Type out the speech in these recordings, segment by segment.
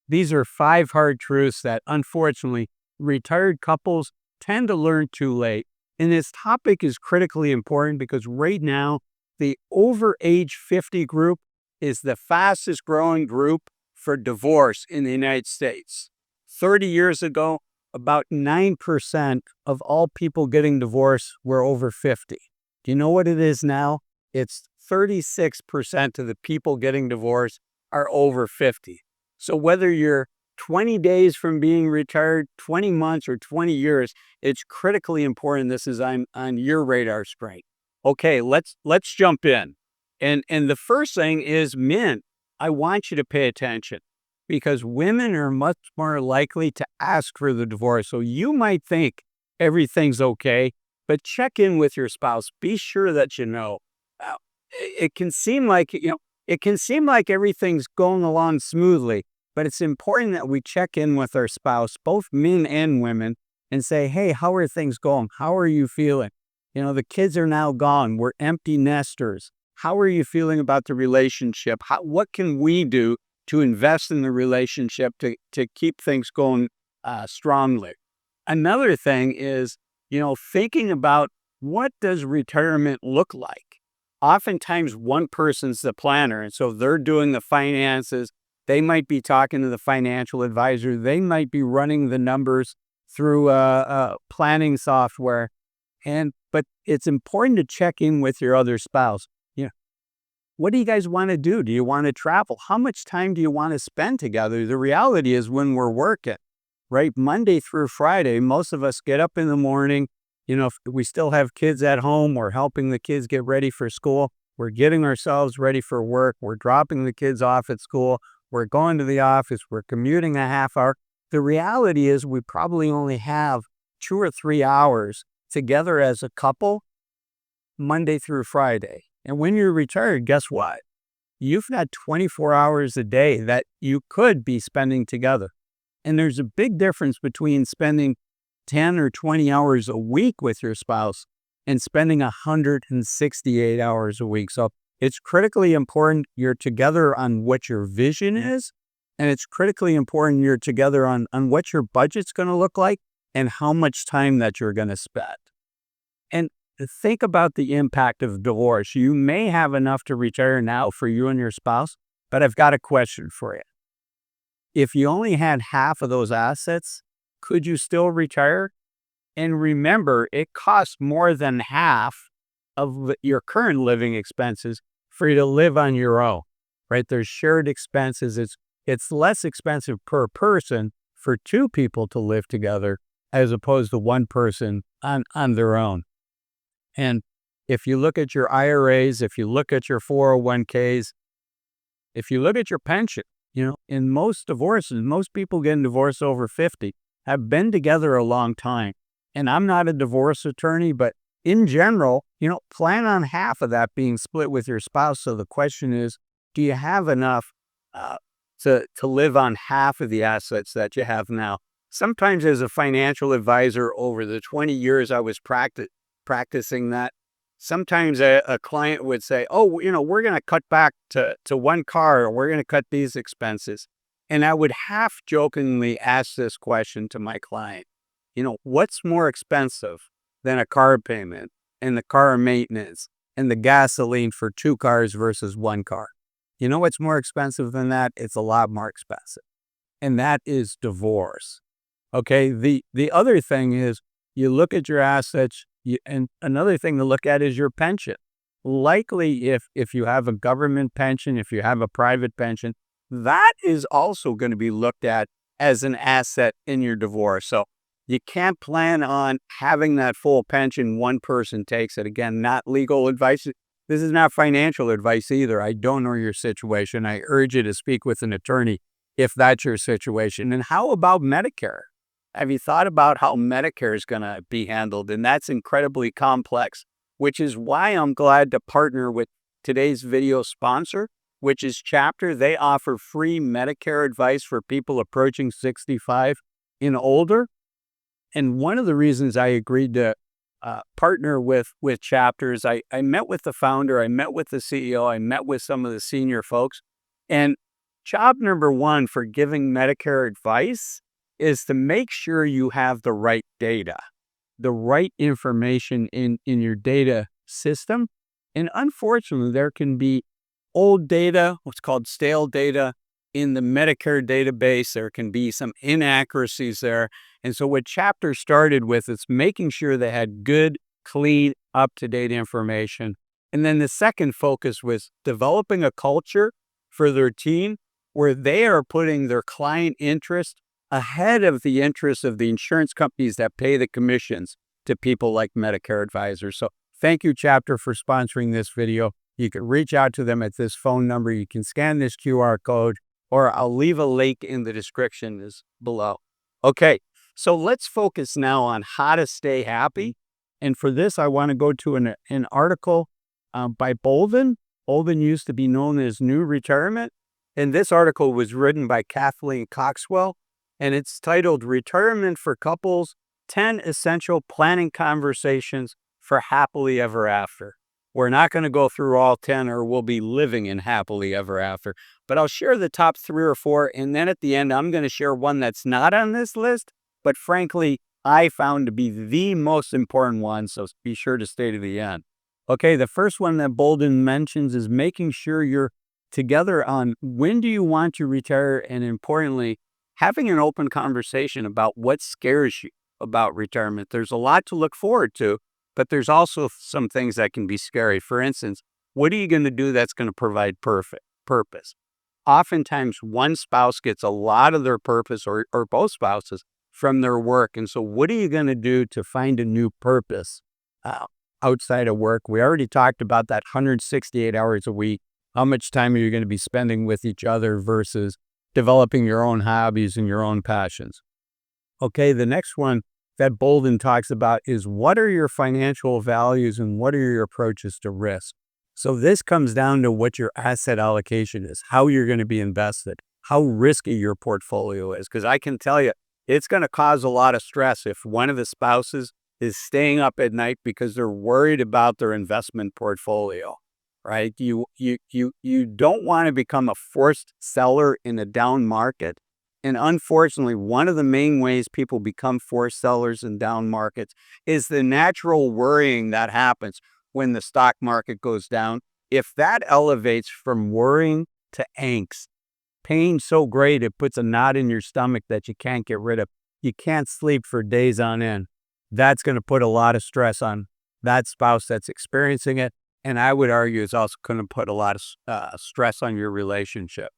These are 5 hard truths that, unfortunately, retired couples tend to learn too late. And this topic is critically important because right now, the over age 50 group is the fastest growing group for divorce in the United States. 30 years ago, about 9% of all people getting divorced were over 50. Do you know what it is now? It's 36% of the people getting divorced are over 50. So whether you're 20 days from being retired, 20 months, or 20 years, it's critically important this is on your radar screen. Okay, let's jump in. And the first thing is, men, I want you to pay attention because women are much more likely to ask for the divorce. So you might think everything's okay, but check in with your spouse. Be sure that you know. Uh, It can seem like, it can seem like everything's going along smoothly, but it's important that we check in with our spouse, both men and women, and say, hey, how are things going? How are you feeling? The kids are now gone. We're empty nesters. How are you feeling about the relationship? What can we do to invest in the relationship to keep things going strongly? Another thing is, thinking about what does retirement look like? Oftentimes one person's the planner, and so they're doing the finances. They might be talking to the financial advisor. They might be running the numbers through planning software. But it's important to check in with your other spouse. What do you guys want to do? Do you want to travel? How much time do you want to spend together? The reality is when we're working, right? Monday through Friday, most of us get up in the morning. If we still have kids at home, we're helping the kids get ready for school. We're getting ourselves ready for work. We're dropping the kids off at school. We're going to the office. We're commuting a half hour. The reality is we probably only have 2 or 3 hours together as a couple Monday through Friday. And when you're retired, guess what? You've got 24 hours a day that you could be spending together. And there's a big difference between spending 10 or 20 hours a week with your spouse and spending 168 hours a week. So it's critically important you're together on what your vision is. And it's critically important you're together on what your budget's going to look like and how much time that you're going to spend. And think about the impact of divorce. You may have enough to retire now for you and your spouse, but I've got a question for you. If you only had half of those assets, could you still retire? And remember, it costs more than half of your current living expenses for you to live on your own, right? There's shared expenses. It's less expensive per person for 2 people to live together as opposed to one person on their own. And if you look at your IRAs, if you look at your 401ks, if you look at your pension, in most divorces, most people getting divorced over 50 have been together a long time. And I'm not a divorce attorney, but in general, plan on half of that being split with your spouse. So the question is, do you have enough to live on half of the assets that you have now? Sometimes as a financial advisor over the 20 years I was practicing that, sometimes a client would say, oh, we're going to cut back to 1 car, or we're going to cut these expenses. And I would half jokingly ask this question to my client, what's more expensive than a car payment and the car maintenance and the gasoline for 2 cars versus 1 car? You know what's more expensive than that? It's a lot more expensive. And that is divorce. Okay, the other thing is you look at your assets, and another thing to look at is your pension. Likely, if you have a government pension, if you have a private pension, that is also going to be looked at as an asset in your divorce. So you can't plan on having that full pension. One person takes it. Again, not legal advice. This is not financial advice either. I don't know your situation. I urge you to speak with an attorney if that's your situation. And how about Medicare? Have you thought about how Medicare is going to be handled? And that's incredibly complex, which is why I'm glad to partner with today's video sponsor, which is Chapter. They offer free Medicare advice for people approaching 65 and older. And one of the reasons I agreed to partner with Chapters, I met with the founder, I met with the CEO, I met with some of the senior folks, and job number one for giving Medicare advice is to make sure you have the right data, the right information in your data system. And unfortunately, there can be old data, what's called stale data, in the Medicare database. There can be some inaccuracies there. And so what chapter started with is making sure they had good, clean, up-to-date information. And then the second focus was developing a culture for their team where they are putting their client interest ahead of the interests of the insurance companies that pay the commissions to people like Medicare advisors. So thank you, chapter, for sponsoring this video. You can reach out to them at this phone number. You can scan this QR code, or I'll leave a link in the description below. Okay, so let's focus now on how to stay happy. And for this, I want to go to an article by Bolden. Bolden used to be known as New Retirement. And this article was written by Kathleen Coxwell. And it's titled Retirement for Couples, 10 Essential Planning Conversations for Happily Ever After. We're not going to go through all 10, or we'll be living in happily ever after. But I'll share the top 3 or 4, and then at the end, I'm going to share one that's not on this list, but frankly, I found to be the most important one, so be sure to stay to the end. Okay, the first one that Bolden mentions is making sure you're together on when do you want to retire, and importantly, having an open conversation about what scares you about retirement. There's a lot to look forward to, but there's also some things that can be scary. For instance, what are you going to do that's going to provide purpose? Oftentimes, one spouse gets a lot of their purpose, or both spouses, from their work. And so what are you going to do to find a new purpose outside of work? We already talked about that 168 hours a week. How much time are you going to be spending with each other versus developing your own hobbies and your own passions? Okay, the next one that Bolden talks about is what are your financial values and what are your approaches to risk? So this comes down to what your asset allocation is, how you're going to be invested, how risky your portfolio is. Because I can tell you, it's going to cause a lot of stress if one of the spouses is staying up at night because they're worried about their investment portfolio, right? You don't want to become a forced seller in a down market. And unfortunately, one of the main ways people become forced sellers in down markets is the natural worrying that happens when the stock market goes down. If that elevates from worrying to angst, pain so great it puts a knot in your stomach that you can't get rid of, you can't sleep for days on end, that's going to put a lot of stress on that spouse that's experiencing it. And I would argue it's also going to put a lot of stress on your relationship.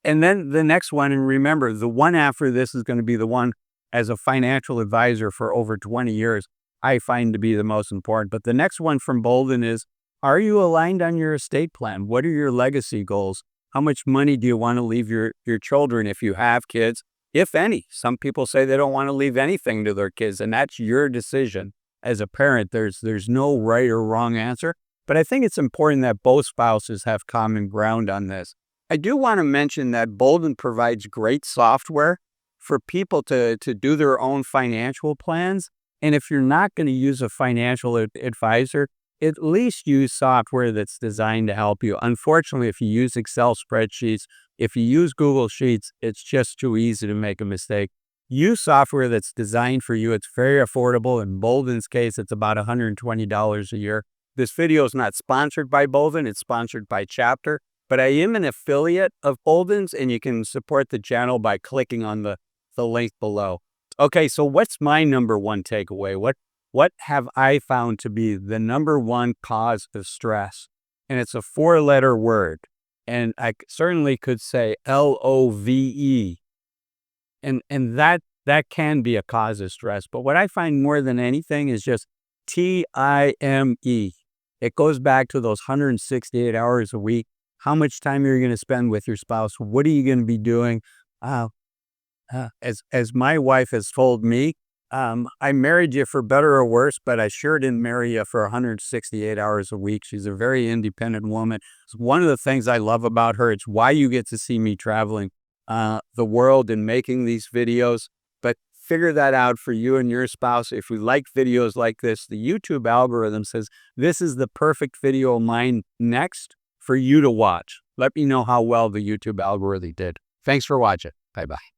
And then the next one, and remember, the one after this is going to be the one as a financial advisor for over 20 years, I find to be the most important. But the next one from Bolden is, are you aligned on your estate plan? What are your legacy goals? How much money do you want to leave your children if you have kids, if any? Some people say they don't want to leave anything to their kids, and that's your decision as a parent. There's no right or wrong answer. But I think it's important that both spouses have common ground on this. I do want to mention that Bolden provides great software for people to do their own financial plans. And if you're not going to use a financial advisor, at least use software that's designed to help you. Unfortunately, if you use Excel spreadsheets, if you use Google Sheets, it's just too easy to make a mistake. Use software that's designed for you. It's very affordable. In Bolden's case, it's about $120 a year. This video is not sponsored by Bolden. It's sponsored by Chapter. But I am an affiliate of Bolden's, and you can support the channel by clicking on the link below. Okay, so what's my number one takeaway? What have I found to be the number one cause of stress? And it's a 4-letter word. And I certainly could say LOVE. And that can be a cause of stress. But what I find more than anything is just TIME. It goes back to those 168 hours a week. How much time are you going to spend with your spouse? What are you going to be doing? As my wife has told me, I married you for better or worse, but I sure didn't marry you for 168 hours a week. She's a very independent woman. It's one of the things I love about her. It's why you get to see me traveling the world and making these videos. But figure that out for you and your spouse. If we like videos like this, the YouTube algorithm says this is the perfect video of mine next for you to watch. Let me know how well the YouTube algorithm did. Thanks for watching. Bye-bye.